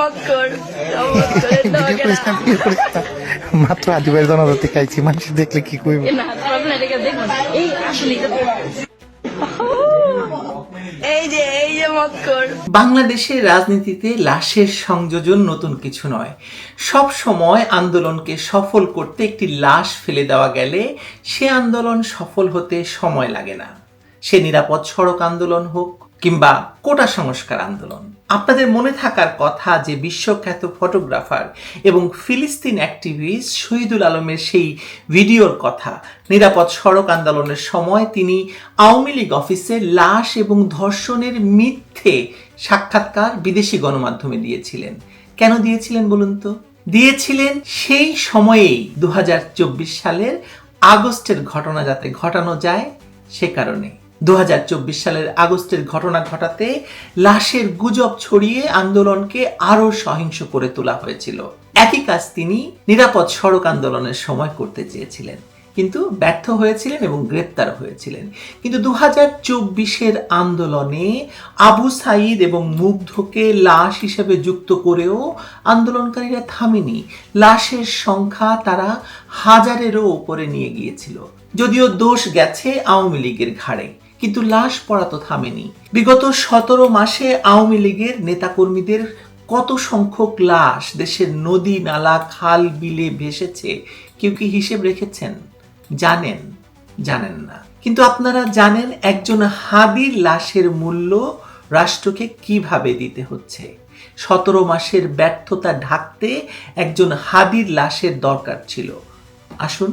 চমৎকার মাত্র আদিবাসী জনজাতি খাইছি, মানুষ দেখলে কি কইব? না প্রবলেম এটাকে দেখুন এই আসলে এই যে মৎকর। বাংলাদেশের রাজনীতিতে লাশের সংযোজন নতুন কিছু নয়। সব সময় আন্দোলনকে সফল করতে একটি লাশ ফেলে দেওয়া গেলে সে আন্দোলন সফল হতে সময় লাগে না। সে নিরাপদ সড়ক আন্দোলন হোক কিংবা কোটা সংস্কার আন্দোলন। আপনাদের মনে থাকার কথা যে বিশ্বখ্যাত ফটোগ্রাফার এবং ফিলিস্তিন অ্যাক্টিভিস্ট শহীদুল আলমের সেই ভিডিওর কথা, নিরাপদ সড়ক আন্দোলনের সময় তিনি আওয়ামী লীগ অফিসে লাশ এবং ধর্ষণের মিথ্যে সাক্ষাৎকার বিদেশি গণমাধ্যমে দিয়েছিলেন। কেন দিয়েছিলেন বলুন তো? দিয়েছিলেন সেই সময়েই 2024 সালের আগস্টের ঘটনা যাতে ঘটানো যায় সে কারণে। 2024 সালের আগস্টের ঘটনা ঘটাতে লাশের গুজব ছড়িয়ে আন্দোলনকে আরো সহিংস করে তোলা হয়েছিল। একই কাজ তিনি নিরাপদ সড়ক আন্দোলনের সময় করতে চেয়েছিলেন, কিন্তু ব্যর্থ হয়েছিলেন এবং গ্রেপ্তার হয়েছিলেন। কিন্তু 2024-এর আন্দোলনে আবু সাঈদ এবং মুগ্ধকে লাশ হিসেবে যুক্ত করেও আন্দোলনকারীরা থামেনি। লাশের সংখ্যা তারা হাজারেরও উপরে নিয়ে গিয়েছিল। যদিও দোষ গেছে আওয়ামী লীগের ঘাড়ে, কিন্তু লাশ পড়া তো থামেনি। বিগত 17 মাসে আওয়ামী লীগের নেতাকর্মীদের কত সংখ্যক লাশ দেশের নদী নালা খাল বিলে ভেসেছে কেউ কি হিসেব রেখেছেন? জানেন না। কিন্তু আপনারা জানেন একজন হাদির লাশের মূল্য রাষ্ট্রকে কিভাবে দিতে হচ্ছে। 17 মাসের ব্যর্থতা ঢাকতে একজন হাদির লাশের দরকার ছিল। আসুন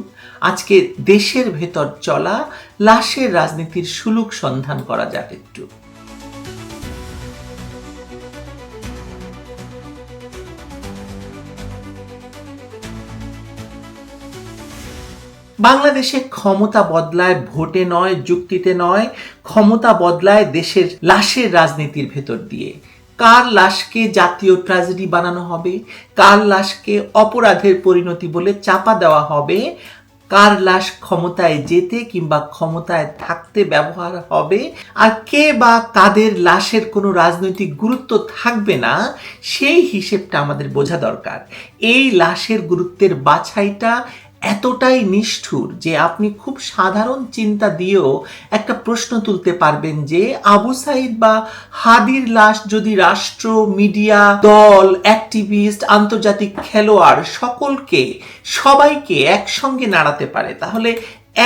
আজকে দেশের ভেতর চলা লাশের রাজনীতির সুলুক সন্ধান করা যাক একটু। বাংলাদেশে ক্ষমতা বদলায় ভোটে নয়, যুক্তিতে নয়। ক্ষমতা বদলায় দেশের লাশের রাজনীতির ভেতর দিয়ে। কার লাশকে জাতীয় ট্র্যাজেডি বানানো হবে, কার লাশকে অপরাধের পরিণতি বলে চাপা দেওয়া হবে, কার লাশ ক্ষমতায় যেতে কিংবা ক্ষমতায় থাকতে ব্যবহার হবে, আর কে বা কাদের লাশের কোনো রাজনৈতিক গুরুত্ব থাকবে না, সেই হিসেবটা আমাদের বোঝা দরকার। এই লাশের গুরুত্বের বাছাইটা এতটাই নিষ্ঠুর যে আপনি খুব সাধারণ চিন্তা দিয়েও একটা প্রশ্ন তুলতে পারবেন যে আবু সাঈদ বা হাদির লাশ যদি রাষ্ট্র, মিডিয়া, দল, অ্যাক্টিভিস্ট, আন্তর্জাতিক খেলোয়াড় সবাইকে একসঙ্গে নাড়াতে পারে, তাহলে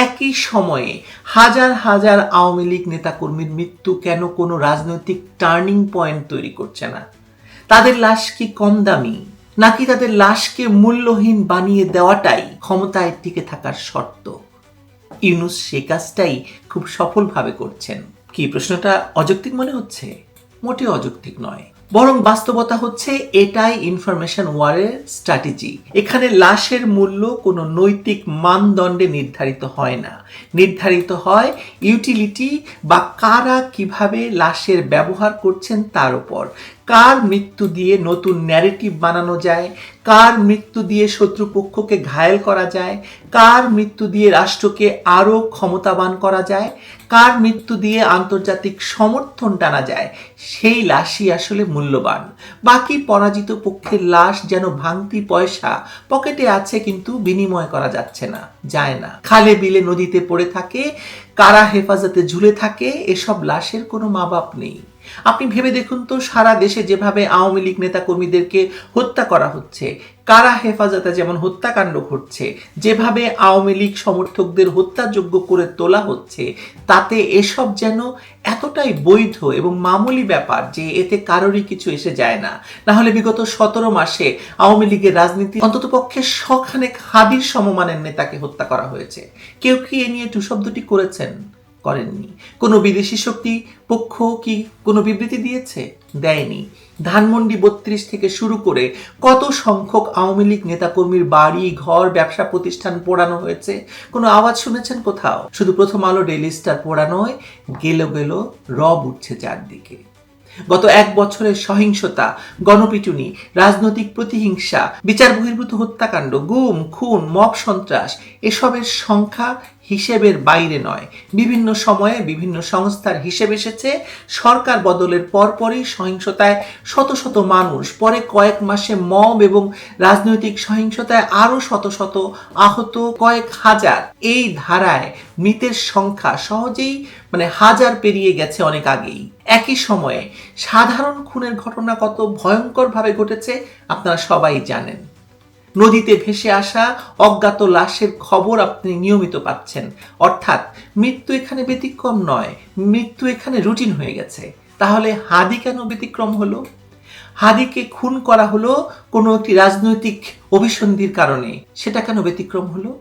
একই সময়ে হাজার হাজার আওয়ামী লীগ নেতাকর্মীর মৃত্যু কেন কোনো রাজনৈতিক টার্নিং পয়েন্ট তৈরি করছে না? তাদের লাশ কি কম দামি, নাকি তাদের লাশকে মূল্যহীন বানিয়ে দেওয়াটাই ক্ষমতায় টিকে থাকার শর্ত? ইউনূস সে কাজটাই খুব সফলভাবে করছেন। কি প্রশ্নটা অযৌক্তিক মনে হচ্ছে? মোটেও অযৌক্তিক নয়, বরং বাস্তবতা হচ্ছে এটাই ইনফরমেশন ওয়ারের স্ট্র্যাটেজি। এখানে লাশের মূল্য কোনো নৈতিক মানদণ্ডে নির্ধারিত হয় না, নির্ধারিত হয় ইউটিলিটি বা কারা কিভাবে লাশের ব্যবহার করছেন তার উপর। কার মৃত্যু দিয়ে নতুন ন্যারেটিভ বানানো যায়, কার মৃত্যু দিয়ে শত্রুপক্ষকে ঘায়েল করা যায়, কার মৃত্যু দিয়ে রাষ্ট্রকে আরো ক্ষমতাবান করা যায়, কার মৃত্যু দিয়ে আন্তর্জাতিক সমর্থন টানা যায়, সেই লাশই আসলে মূল্যবান। বাকি পরাজিত পক্ষের লাশ যেন ভাঙতি পয়সা, পকেটে আছে কিন্তু বিনিময় করা যাচ্ছে না, যায় না, খালে বিলে নদীতে পড়ে থাকে, কারা হেফাজতে ঝুলে থাকে। এসব লাশের কোনো মা বাপ নেই। আপনি ভেবে দেখুন তো, সারা দেশে যেভাবে আওয়ামী লীগ নেতাকর্মীদেরকে হত্যা করা হচ্ছে, কারা হেফাজতে যেমন হত্যাকাণ্ড ঘটছে, যেভাবে আওয়ামী লীগ সমর্থকদের হত্যাযোগ্য করে তোলা হচ্ছে, তাতে এসব যেন এতটাই বৈধ এবং মামুলি ব্যাপার যে এতে কারোরই কিছু এসে যায় না। না হলে বিগত 17 মাসে আওয়ামী লীগের রাজনীতি অন্ততপক্ষে শখানেক হাদির সমমানের নেতাকে হত্যা করা হয়েছে। কেউ কি এ নিয়ে টু শব্দটি করেছেন? করেননি। কোনো বিদেশি শক্তি পক্ষ কি কোনো বিবৃতি দিয়েছে? দেয়নি। ধানমন্ডি 32 থেকে শুরু করে কত সংখ্যক আওয়ামী লীগ নেতাকর্মীর বাড়ি ঘর ব্যবসা প্রতিষ্ঠান পোড়ানো হয়েছে, কোনো আওয়াজ শুনেছেন কোথাও? শুধু প্রথম আলো, ডেইলি স্টার পোড়ানোয় গেল রব উঠছে চারদিকে। গত 1 বছরের সহিংসতা, গণপিটুনি, রাজনৈতিক প্রতিহিংসা, বিচার বহির্ভূত হত্যাকাণ্ড, গুম, খুন, মব সন্ত্রাস, এসবের সংখ্যা হিসেবের বাইরে নয়। বিভিন্ন সময়ে বিভিন্ন সংস্থার হিসেব এসেছে, সরকার বদলের পরপরই সহিংসতায় শত শত মানুষ, পরে কয়েক মাসে মব এবং রাজনৈতিক সহিংসতায় আরো শত শত আহত, কয়েক হাজার। এই ধারায় মৃতের সংখ্যা সহজেই হাজার পেরিয়ে গেছে অনেক আগেই। একই সময়ে সাধারণ খুনের ঘটনা কত ভয়ঙ্করভাবে ঘটেছে আপনারা সবাই জানেন। নদীতে ভেসে আসা অজ্ঞাত লাশের খবর আপনি নিয়মিত পাচ্ছেন। অর্থাৎ মৃত্যু এখানে ব্যতিক্রম নয়, মৃত্যু এখানে রুটিন হয়ে গেছে। তাহলে হাদি কেন ব্যতিক্রম হলো? হাদিকে খুন করা হলো কোনো একটি রাজনৈতিক অভিসন্ধির কারণে, সেটা কেন ব্যতিক্রম হলো?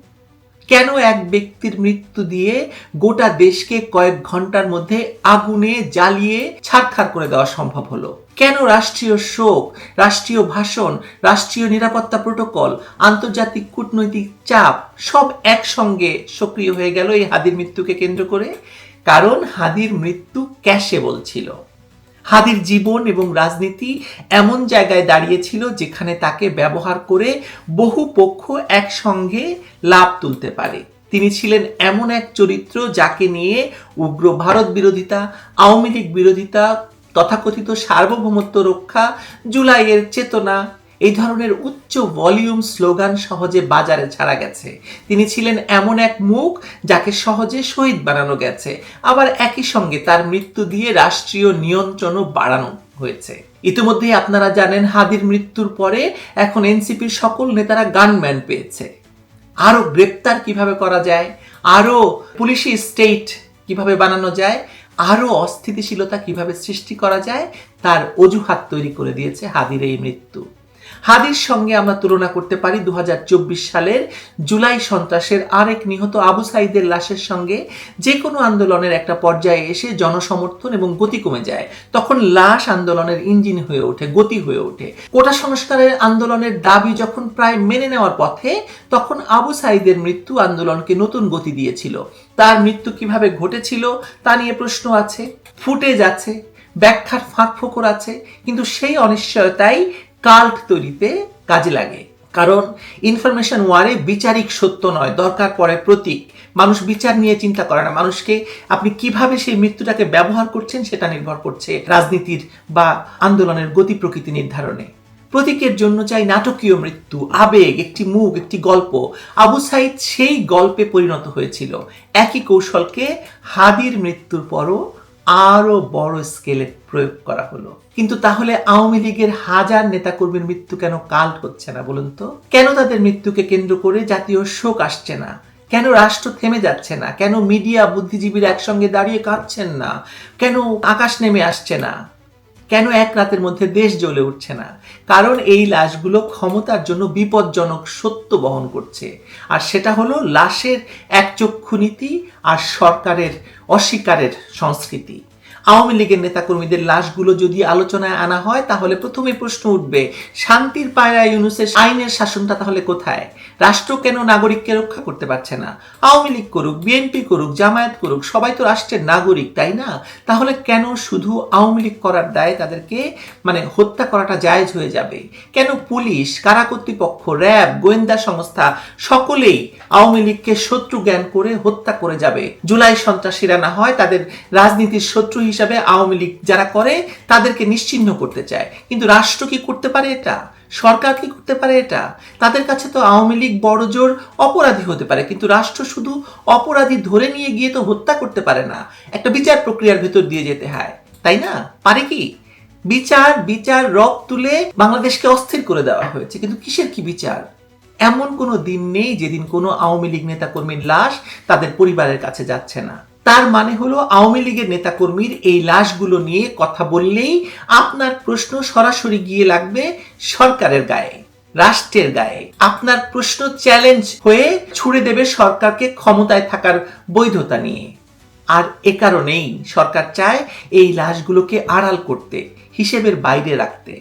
কেন এক ব্যক্তির মৃত্যু দিয়ে গোটা দেশকে কয়েক ঘন্টার মধ্যে আগুনে জ্বালিয়ে ছারখার করে দেওয়া সম্ভব হলো? কেন রাষ্ট্রীয় শোক, রাষ্ট্রীয় ভাষণ, রাষ্ট্রীয় নিরাপত্তা প্রোটোকল, আন্তর্জাতিক কূটনৈতিক চাপ সব একসঙ্গে সক্রিয় হয়ে গেল এই হাদির মৃত্যুকে কেন্দ্র করে? কারণ হাদির মৃত্যু ক্যাশেবল ছিল। হাদির জীবন এবং রাজনীতি এমন জায়গায় দাঁড়িয়েছিল যেখানে তাকে ব্যবহার করে বহু পক্ষ একসঙ্গে লাভ তুলতে পারে। তিনি ছিলেন এমন এক চরিত্র যাকে নিয়ে উগ্র ভারত বিরোধিতা, আওয়ামী লীগ বিরোধিতা, তথাকথিত সার্বভৌমত্ব রক্ষা, জুলাইয়ের চেতনা, এই ধরনের উচ্চ ভলিউম স্লোগান সহজে বাজারে ছাড়া গেছে। তিনি ছিলেন এমন এক মুখ যাকে সহজে শহীদ বানানো গেছে, আবার একই সঙ্গে তার মৃত্যু দিয়ে রাষ্ট্রীয় নিয়ন্ত্রণও বাড়ানো হয়েছে। ইতিমধ্যেই আপনারা জানেন হাদির মৃত্যুর পরে এখন এনসিপির সকল নেতারা গানম্যান পেয়েছে। আরো গ্রেপ্তার কিভাবে করা যায়, আরো পুলিশি স্টেট কিভাবে বানানো যায়, আরো অস্থিতিশীলতা কিভাবে সৃষ্টি করা যায়, তার অজুহাত তৈরি করে দিয়েছে হাদির এই মৃত্যু। হাদির সঙ্গে আমরা তুলনা করতে পারি 2024 সালের জুলাই সন্ত্রাসের আরেক নিহত আবু সাইদের লাশের সঙ্গে। যে কোনো আন্দোলনের একটা পর্যায়ে এসে জনসমর্থন এবং গতি কমে যায়, তখন লাশ আন্দোলনের ইঞ্জিন হয়ে ওঠে, গতি হয়ে ওঠে। কোটা সংস্কারের আন্দোলনের দাবি যখন প্রায় মেনে নেওয়ার পথে, তখন আবু সাইদের মৃত্যু আন্দোলনকে নতুন গতি দিয়েছিল। তার মৃত্যু কিভাবে ঘটেছিল তা নিয়ে প্রশ্ন আছে, ফুটেজ আছে, ব্যাখ্যার ফাঁক ফোকর আছে, কিন্তু সেই অনিশ্চয়তাই কাল্ট তৈরিতে কাজে লাগে। কারণ ইনফরমেশন ওয়ারে বিচারিক সত্য নয়, দরকার পড়ে প্রতীক। মানুষ বিচার নিয়ে চিন্তা করে না, মানুষকে আপনি কিভাবে সেই মৃত্যুটাকে ব্যবহার করছেন সেটা নির্ভর করছে রাজনীতির বা আন্দোলনের গতি প্রকৃতি নির্ধারণে। প্রতীকের জন্য চাই নাটকীয় মৃত্যু, আবেগ, একটি মুখ, একটি গল্প। আবু সাইদ সেই গল্পে পরিণত হয়েছিল। একই কৌশলকে হাদির মৃত্যুর পরও আরো বড় স্কেলে প্রয়োগ করা হলো। কিন্তু তাহলে আওয়ামী লীগের হাজার নেতাকর্মীর মৃত্যু কেন কাল্ট হচ্ছে না বলুন তো? কেন তাদের মৃত্যুকে কেন্দ্র করে জাতীয় শোক আসছে না? কেন রাষ্ট্র থেমে যাচ্ছে না? কেন মিডিয়া, বুদ্ধিজীবীরা একসঙ্গে দাঁড়িয়ে কাঁদছেন না? কেন আকাশ নেমে আসছে না? কেন এক রাতের মধ্যে দেশ জ্বলে উঠছে না? কারণ এই লাশগুলো ক্ষমতার জন্য বিপজ্জনক সত্য বহন করছে, আর সেটা হলো লাশের একচক্ষু নীতি আর সরকারের অস্বীকারের সংস্কৃতি। আওয়ামী লীগের নেতাকর্মীদের লাশগুলো যদি আলোচনায় আনা হয়, তাহলে প্রথমে প্রশ্ন উঠবে, শান্তির পায়রা ইউনূসের আইনের শাসনটা তাহলে কোথায়? রাষ্ট্র কেন নাগরিককে রক্ষা করতে পারছে না? আওয়ামী লীগ করুক, বিএনপি করুক, জামায়াত করুক, সবাই তো রাষ্ট্রের নাগরিক, তাই না? তাহলে কেন শুধু আওয়ামী লীগ করার দায়ে তাদেরকে হত্যা করাটা জায়েজ হয়ে যাবে? কেন পুলিশ, কারা কর্তৃপক্ষ, র্যাব, গোয়েন্দা সংস্থা সকলেই আওয়ামী লীগকে শত্রু জ্ঞান করে হত্যা করে যাবে? জুলাই সন্ত্রাসীরা না হয় তাদের রাজনীতির শত্রু হিসাবে আওয়ামী লীগ যারা করে তাদেরকে নিশ্চিহ্ন করতে চায়, কিন্তু রাষ্ট্র কি করতে পারে এটা? সরকার কি করতে পারে এটা? তাদের কাছে তো আওয়ামী লীগ বড় জোর অপরাধী হতে পারে, কিন্তু রাষ্ট্র শুধু অপরাধী ধরে নিয়ে গিয়ে তো হত্যা করতে পারে না, একটা বিচার প্রক্রিয়ার ভেতর দিয়ে যেতে হয়, তাই না? পারে কি? বিচার রব তুলে বাংলাদেশকে অস্থির করে দেওয়া হয়েছে, কিন্তু কিসের কি বিচার? এমন কোনো দিন নেই যেদিন কোনো আওয়ামী লীগ নেতাকর্মীর লাশ তাদের পরিবারের কাছে যাচ্ছে না। তার মানে হলো আওয়ামী লীগের নেতাকর্মীর এই লাশগুলো নিয়ে কথা বললেই আপনার প্রশ্ন সরাসরি গিয়ে লাগবে সরকারের গায়ে, রাষ্ট্রের গায়ে। আপনার প্রশ্ন চ্যালেঞ্জ হয়ে ছুড়ে দেবে সরকারকে ক্ষমতায় থাকার বৈধতা নিয়ে। আর এ কারণেই সরকার চায় এই লাশগুলোকে আড়াল করতে, হিসেবের বাইরে রাখতে।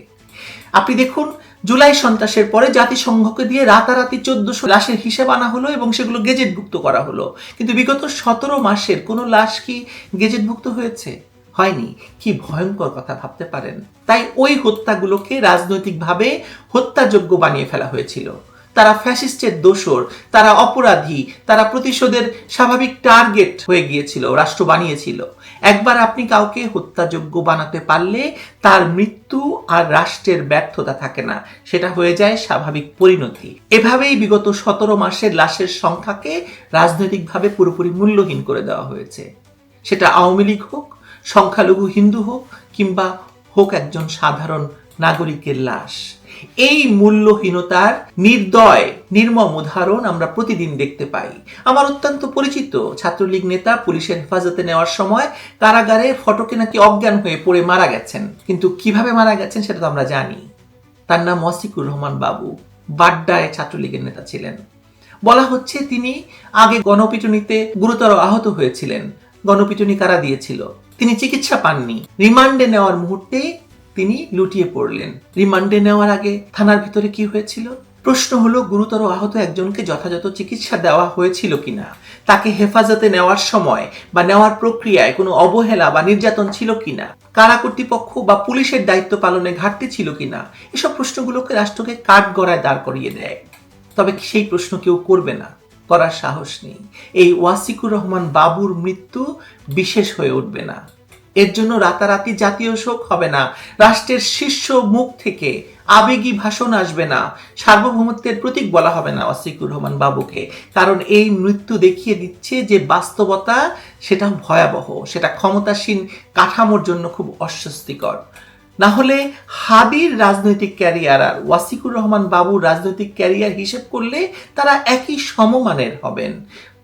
আপনি দেখুন, জুলাই সন্ত্রাসের পরে জাতিসংঘকে দিয়ে রাতারাতি 1400 লাশের হিসেব আনা হলো এবং সেগুলো গেজেটভুক্ত করা হলো, কিন্তু বিগত 17 মাসের কোনো লাশ কি গেজেটভুক্ত হয়েছে? হয়নি। কি ভয়ঙ্কর কথা ভাবতে পারেন? তাই ওই হত্যাগুলোকে রাজনৈতিকভাবে হত্যাযোগ্য বানিয়ে ফেলা হয়েছিল। তারা ফ্যাসিস্টের দোসর, তারা অপরাধী, তারা প্রতিশোধের স্বাভাবিক টার্গেট হয়ে গিয়েছিল, রাষ্ট্র বানিয়েছিল। একবার আপনি কাউকে হত্যাযোগ্য বানাতে পারলে তার মৃত্যু আর রাষ্ট্রের ব্যর্থতা থাকে না, সেটা হয়ে যায় স্বাভাবিক পরিণতি। এভাবেই বিগত 17 মাসের লাশের সংখ্যাকে রাজনৈতিকভাবে পুরোপুরি মূল্যহীন করে দেওয়া হয়েছে। সেটা আওয়ামী লীগ হোক, সংখ্যালঘু হিন্দু হোক, কিংবা হোক একজন সাধারণ নাগরিকের লাশ। এই মূল্যহীনতার নির্দয় নির্মম উদাহরণ আমরা প্রতিদিন দেখতে পাই। আমার অত্যন্ত পরিচিত ছাত্রলীগ নেতা পুলিশের হেফাজতে নেওয়ার সময় কারাগারে ফটকে নাকি অজ্ঞান হয়ে পড়ে মারা গেছেন, কিন্তু কিভাবে মারা গেছেন সেটা তো আমরা জানি। তার নাম ওয়াসিকুর রহমান বাবু, বাড্ডায় ছাত্রলীগের নেতা ছিলেন। বলা হচ্ছে তিনি আগে গণপিটুনিতে গুরুতর আহত হয়েছিলেন, গণপিটুনি কারা দিয়েছিল, তিনি চিকিৎসা পাননি। রিমান্ডে নেওয়ার মুহূর্তে তিনি লুটিয়ে পড়লেন। রিমান্ডে নেওয়ার আগে থানার ভিতরে কি হয়েছিল? প্রশ্ন হলো, গুরুতর আহত একজনকে যথাযথ চিকিৎসা দেওয়া হয়েছিল কিনা, তাকে হেফাজতে নেওয়ার সময় বা নেওয়ার প্রক্রিয়ায় কোনো অবহেলা বা নির্যাতন ছিল কিনা, কারা কর্তৃপক্ষ বা পুলিশের দায়িত্ব পালনে ঘাটতি ছিল কিনা, এসব প্রশ্নগুলোকে রাষ্ট্রকে কাঠগড়ায় দাঁড় করিয়ে দেয়। তবে সেই প্রশ্ন কেউ করবে না, করার সাহস নেই। এই ওয়াসিকুর রহমান বাবুর মৃত্যু বিশেষ হয়ে উঠবে না, এর জন্য রাতারাতি জাতীয় শোক হবে না, রাষ্ট্রের শীর্ষ মুখ থেকে আবেগী ভাষণ আসবে না, সার্বভৌমত্বের প্রতীক বলা হবে না ওয়াসিকুর রহমান বাবুকে। কারণ এই মৃত্যু দেখিয়ে দিচ্ছে যে বাস্তবতা সেটা ভয়াবহ, সেটা ক্ষমতাসীন কাঠামোর জন্য খুব অস্বস্তিকর। না হলে হাদির রাজনৈতিক ক্যারিয়ার আর ওয়াসিকুর রহমান বাবুর রাজনৈতিক ক্যারিয়ার হিসেব করলে তারা একই সমমানের হবেন,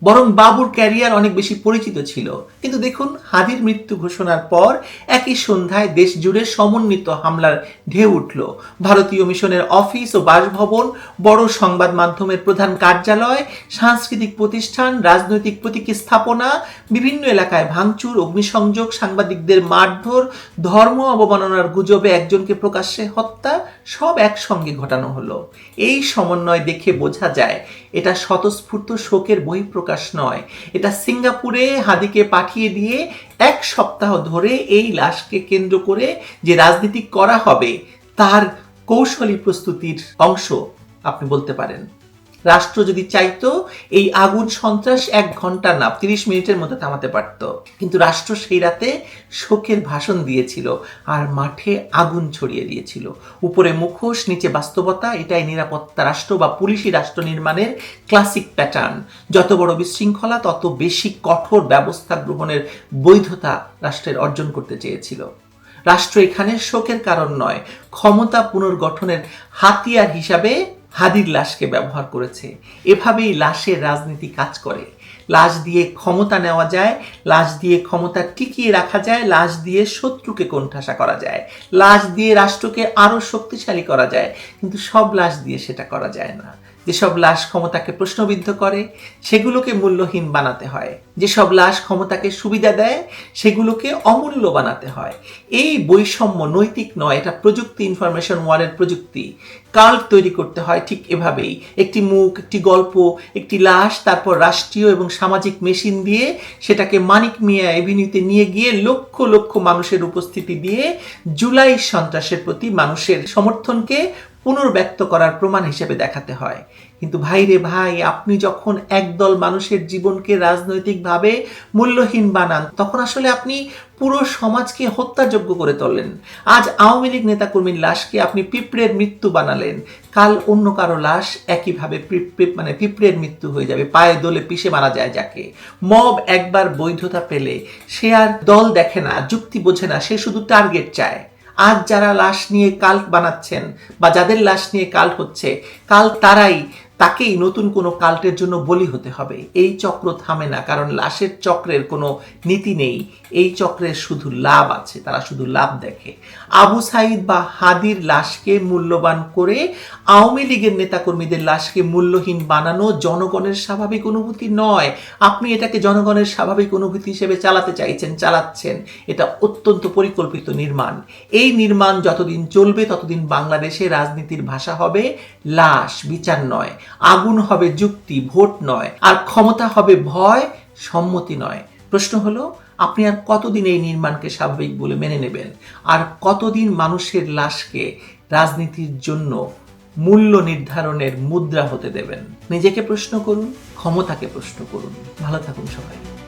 বরং বাবুর ক্যারিয়ার অনেক বেশি পরিচিত ছিল। কিন্তু দেখুন, হাদির মৃত্যু ঘোষণার পর একই সন্ধ্যায় দেশ জুড়ে সমন্বিত হামলার ঢেউ উঠল। ভারতীয় মিশনের অফিস ও বাসভবন, বড় সংবাদ মাধ্যমের প্রধান কার্যালয়, সাংস্কৃতিক প্রতিষ্ঠান, রাজনৈতিক প্রতীকী স্থাপনা, বিভিন্ন এলাকায় ভাঙচুর, অগ্নিসংযোগ, সাংবাদিকদের মারধর, ধর্ম অবমাননার গুজবে একজনকে প্রকাশ্যে হত্যা, সব একসঙ্গে ঘটানো হলো। এই সমন্বয় দেখে বোঝা যায় এটা স্বতঃস্ফূর্ত শোকের বহিঃপ্রকাশ নয়, এটা সিঙ্গাপুরে হাদিকে পাঠিয়ে দিয়ে 1 সপ্তাহ ধরে এই লাশকে কেন্দ্র করে যে রাজনীতি করা হবে তার কৌশলী প্রস্তুতির অংশ আপনি বলতে পারেন। রাষ্ট্র যদি চাইতো এই আগুন সন্ত্রাস 1 ঘন্টা না 30 মিনিটের মধ্যে থামাতে পারত, কিন্তু রাষ্ট্র সেই রাতে শোকের ভাষণ দিয়েছিল আর মাঠে আগুন ছড়িয়ে দিয়েছিল। উপরে মুখোশ, নিচে বাস্তবতা, এটাই নিরাপত্তা রাষ্ট্র বা পুলিশি রাষ্ট্র নির্মাণের ক্লাসিক প্যাটার্ন। যত বড় বিশৃঙ্খলা তত বেশি কঠোর ব্যবস্থা গ্রহণের বৈধতা রাষ্ট্রের অর্জন করতে চেয়েছিল। রাষ্ট্র এখানে শোকের কারণ নয়, ক্ষমতা পুনর্গঠনের হাতিয়ার হিসাবে হাদির লাশকে ব্যবহার করেছে। এভাবেই লাশের রাজনীতি কাজ করে। লাশ দিয়ে ক্ষমতা নেওয়া যায়, লাশ দিয়ে ক্ষমতা টিকিয়ে রাখা যায়, লাশ দিয়ে শত্রুকে কোণঠাসা করা যায়, লাশ দিয়ে রাষ্ট্রকে আরো শক্তিশালী করা যায়। কিন্তু সব লাশ দিয়ে সেটা করা যায় না। যেসব লাশ ক্ষমতাকে প্রশ্নবিদ্ধ করে সেগুলোকে মূল্যহীন বানাতে হয়, যেসব লাশ ক্ষমতাকে সুবিধা দেয় সেগুলোকে অমূল্য বানাতে হয়। এই বৈষম্য নৈতিক নয়, এটা প্রযুক্তি, ইনফরমেশন ওয়ারের প্রযুক্তি। কাল্ট তৈরি করতে হয় ঠিক এভাবেই, একটি মুখ, একটি গল্প, একটি লাশ, তারপর রাষ্ট্রীয় এবং সামাজিক মেশিন দিয়ে সেটাকে মানিক মিয়া এভিনিউতে নিয়ে গিয়ে লক্ষ লক্ষ মানুষের উপস্থিতি দিয়ে জুলাই সন্ত্রাসের প্রতি মানুষের সমর্থনকে পুনর্ব্যক্ত করার প্রমাণ হিসেবে দেখাতে হয়। কিন্তু ভাই রে ভাই, আপনি যখন একদল মানুষের জীবনকে রাজনৈতিকভাবে মূল্যহীন বানান, তখন আসলে আপনি পুরো সমাজকে হত্যাযোগ্য করে তোলেন। আজ আওয়ামী লীগ নেতাকর্মীর লাশকে আপনি পিঁপড়ের মৃত্যু বানালেন, কাল অন্য কারো লাশ একইভাবে পিঁপড়ের মৃত্যু হয়ে যাবে, পায়ে দোলে পিষে মারা যায় যাকে। মব একবার বৈধতা পেলে সে আর দল দেখে না, যুক্তি বোঝে না, সে শুধু টার্গেট চায়। আজ যারা লাশ নিয়ে কাল্ট বানাচ্ছেন বা যাদের লাশ নিয়ে কাল্ট হচ্ছে, কাল তাকেই নতুন কোনো কাল্টের জন্য বলি হতে হবে। এই চক্র থামে না, কারণ লাশের চক্রের কোনো নীতি নেই। এই চক্রের শুধু লাভ আছে, তারা শুধু লাভ দেখে। আবু সাইদ বা হাদির লাশকে মূল্যবান করে আওয়ামী লীগের নেতাকর্মীদের লাশকে মূল্যহীন বানানো জনগণের স্বাভাবিক অনুভূতি নয়। আপনি এটাকে জনগণের স্বাভাবিক অনুভূতি হিসেবে চালাচ্ছেন। এটা অত্যন্ত পরিকল্পিত নির্মাণ। এই নির্মাণ যতদিন চলবে ততদিন বাংলাদেশে রাজনীতির ভাষা হবে লাশ, বিচার নয়। আগুন হবে যুক্তি, ভোট নয়। আর ক্ষমতা হবে ভয়, সম্মতি নয়। প্রশ্ন হলো, আপনি আর কতদিন এই নির্মাণকে স্বাভাবিক বলে মেনে নেবেন? আর কতদিন মানুষের লাশকে রাজনীতির জন্য মূল্য নির্ধারণের মুদ্রা হতে দেবেন। নিজেকে প্রশ্ন করুন, ক্ষমতাকে প্রশ্ন করুন। ভালো থাকুন সবাই।